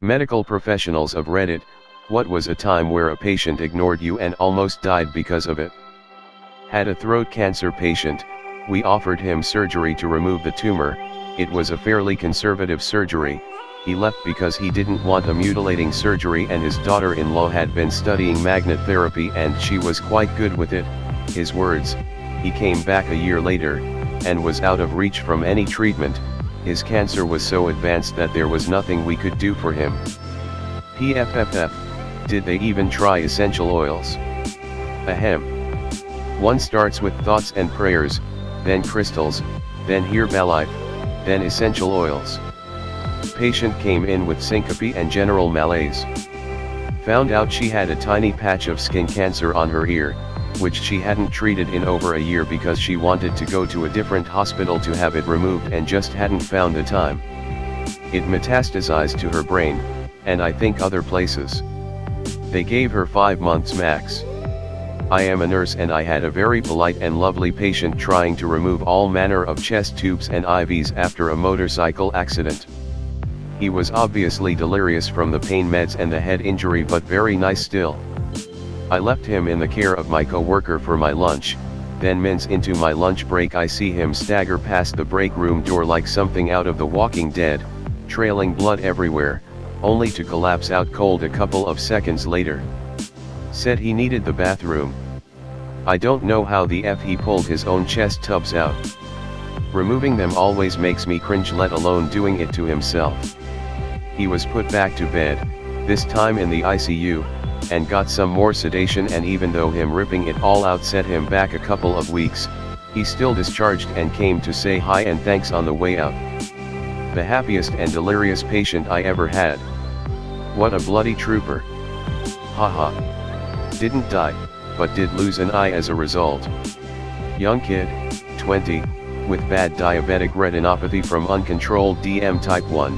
Medical professionals of Reddit, what was a time where a patient ignored you and almost died because of it? Had a throat cancer patient, we offered him surgery to remove the tumor. It was a fairly conservative surgery. He left because he didn't want a mutilating surgery, and his daughter-in-law had been studying magnet therapy and she was quite good with it. His words, he came back a year later, and was out of reach from any treatment. His cancer was so advanced that there was nothing we could do for him. PFFF, did they even try essential oils? Ahem. One starts with thoughts and prayers, then crystals, then Herbalife, then essential oils. Patient came in with syncope and general malaise. Found out she had a tiny patch of skin cancer on her ear, which she hadn't treated in over a year because she wanted to go to a different hospital to have it removed and just hadn't found the time. It metastasized to her brain, and I think other places. They gave her 5 months max. I am a nurse and I had a very polite and lovely patient trying to remove all manner of chest tubes and IVs after a motorcycle accident. He was obviously delirious from the pain meds and the head injury, but very nice still. I left him in the care of my co-worker for my lunch, then minutes into my lunch break I see him stagger past the break room door like something out of The Walking Dead, trailing blood everywhere, only to collapse out cold a couple of seconds later. Said he needed the bathroom. I don't know how the F he pulled his own chest tubs out. Removing them always makes me cringe, let alone doing it to himself. He was put back to bed, this time in the ICU, and got some more sedation, and even though him ripping it all out set him back a couple of weeks, he still discharged and came to say hi and thanks on the way out. The happiest and delirious patient I ever had. What a bloody trooper. Haha. Didn't die, but did lose an eye as a result. Young kid, 20, with bad diabetic retinopathy from uncontrolled DM type 1,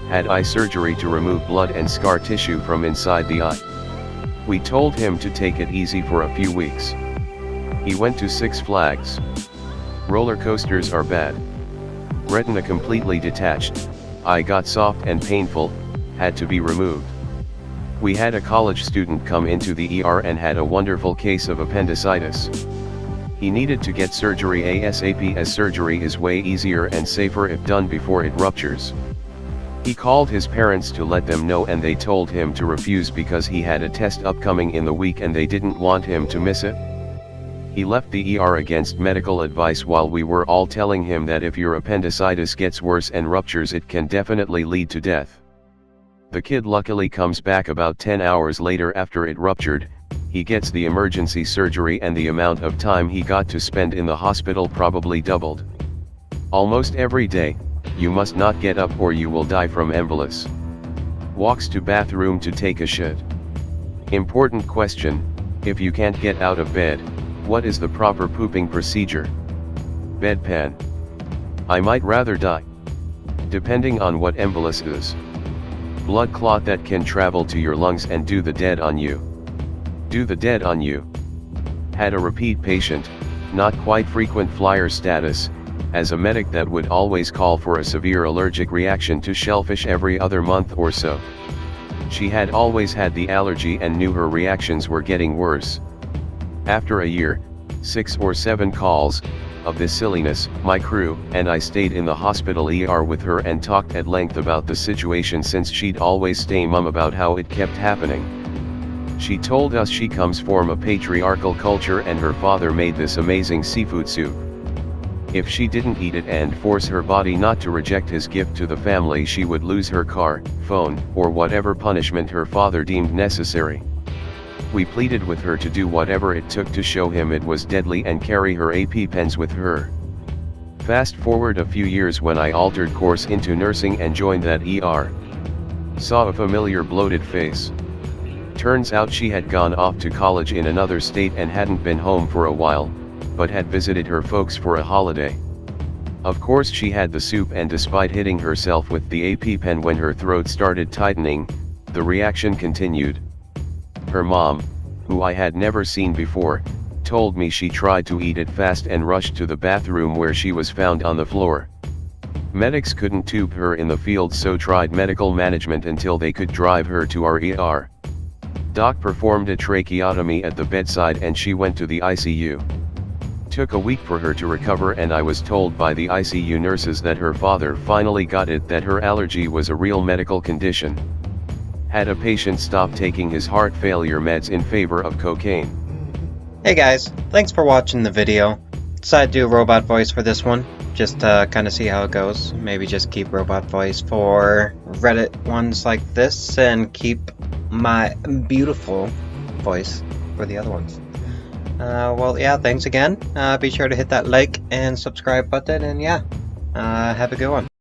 had eye surgery to remove blood and scar tissue from inside the eye. We told him to take it easy for a few weeks. He went to Six Flags. Roller coasters are bad. Retina completely detached, eye got soft and painful, had to be removed. We had a college student come into the ER and had a wonderful case of appendicitis. He needed to get surgery ASAP, as surgery is way easier and safer if done before it ruptures. He called his parents to let them know, and they told him to refuse because he had a test upcoming in the week and they didn't want him to miss it. He left the ER against medical advice while we were all telling him that if your appendicitis gets worse and ruptures it can definitely lead to death. The kid luckily comes back about 10 hours later after it ruptured. He gets the emergency surgery and the amount of time he got to spend in the hospital probably doubled. Almost every day, you must not get up or you will die from embolus. Walks to bathroom to take a shit. Important question, if you can't get out of bed, what is the proper pooping procedure? Bedpan. I might rather die. Depending on what embolus is. Blood clot that can travel to your lungs and do the dead on you. Do the dead on you. Had a repeat patient, not quite frequent flyer status, as a medic that would always call for a severe allergic reaction to shellfish every other month or so. She had always had the allergy and knew her reactions were getting worse. After a year, 6 or 7 calls, of this silliness, my crew and I stayed in the hospital ER with her and talked at length about the situation, since she'd always stay mum about how it kept happening. She told us she comes from a patriarchal culture and her father made this amazing seafood soup. If she didn't eat it and force her body not to reject his gift to the family, she would lose her car, phone, or whatever punishment her father deemed necessary. We pleaded with her to do whatever it took to show him it was deadly and carry her AP pens with her. Fast forward a few years when I altered course into nursing and joined that ER. Saw a familiar bloated face. Turns out she had gone off to college in another state and hadn't been home for a while, but had visited her folks for a holiday. Of course she had the soup, and despite hitting herself with the AP pen when her throat started tightening, the reaction continued. Her mom, who I had never seen before, told me she tried to eat it fast and rushed to the bathroom where she was found on the floor. Medics couldn't tube her in the field, so tried medical management until they could drive her to our ER. Doc performed a tracheotomy at the bedside and she went to the ICU. Took a week for her to recover, and I was told by the ICU nurses that her father finally got it, that her allergy was a real medical condition. Had a patient stop taking his heart failure meds in favor of cocaine. Hey guys, thanks for watching the video. Decided to do a robot voice for this one, just to kind of see how it goes. Maybe just keep robot voice for Reddit ones like this, and keep my beautiful voice for the other ones. Well, yeah, thanks again. Be sure to hit that like and subscribe button, and yeah, have a good one.